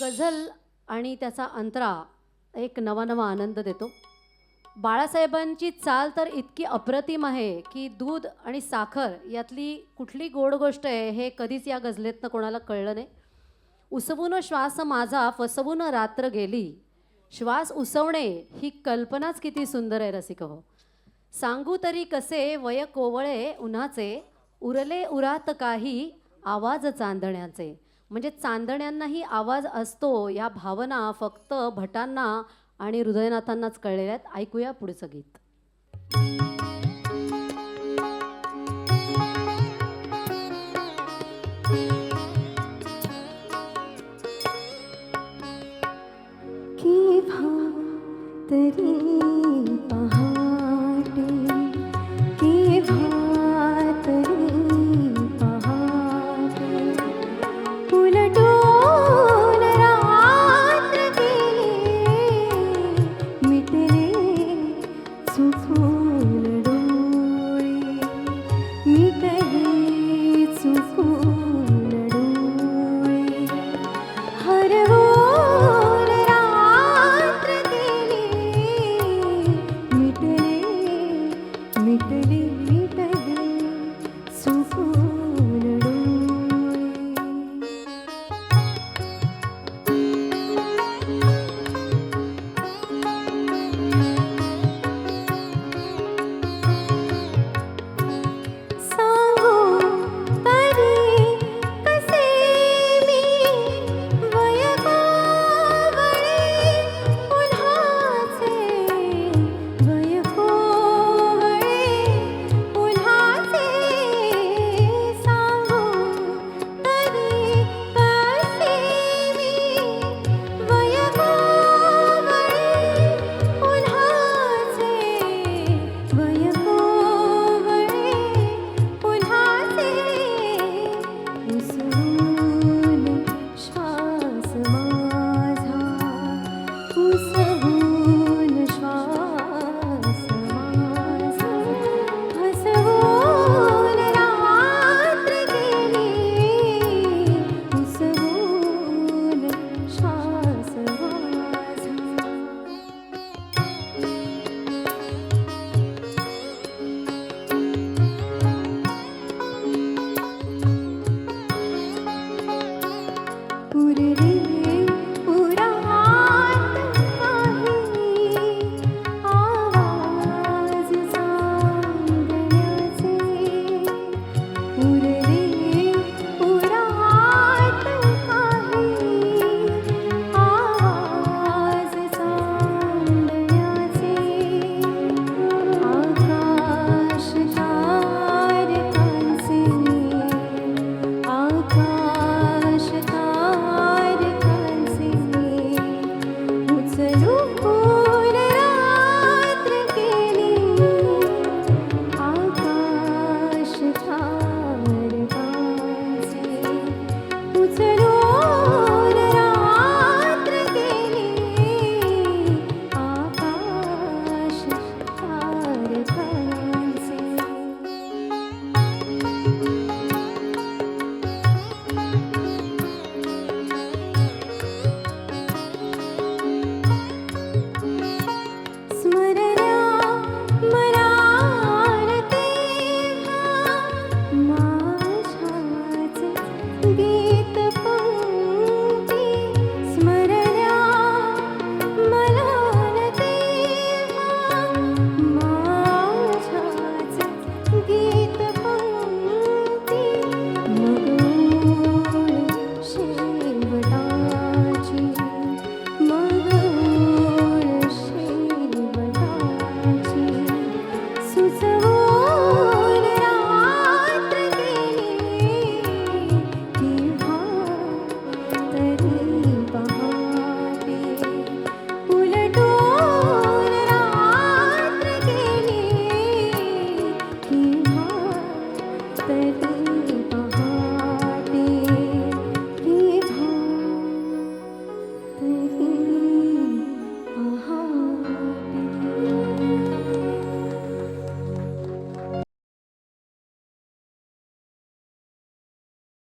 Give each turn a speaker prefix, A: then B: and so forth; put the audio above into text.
A: गझल आणि त्याचा अंतरा एक नवा नवा आनंद देतो. बाळासाहेबांची चाल तर इतकी अप्रतिम आहे की दूध आणि साखर यातली कुठली गोड गोष्ट आहे हे कधीच या गझलेतनं कोणाला कळलं नाही. उसवून श्वास माझा फसवून रात्र गेली, श्वास उसवणे ही कल्पनाच किती सुंदर आहे रसिक हो. सांगू तरी कसे वय कोवळे उन्हाचे, उरले उरात काही आवाज चांदण्याचे. म्हणजे चांदण्यांनाही आवाज असतो या भावना फक्त भटांना आणि हृदयनाथांनाच कळलेल्या आहेत. ऐकूया पुढचं गीत.
B: केव्हा तरी पहाटे, केव्हा तरी पहाटे, उलटून रात्र गेली, मिटले चुकून डोळे, मिटले चुकून डोळे, हरवून रात्र गेली, मिटले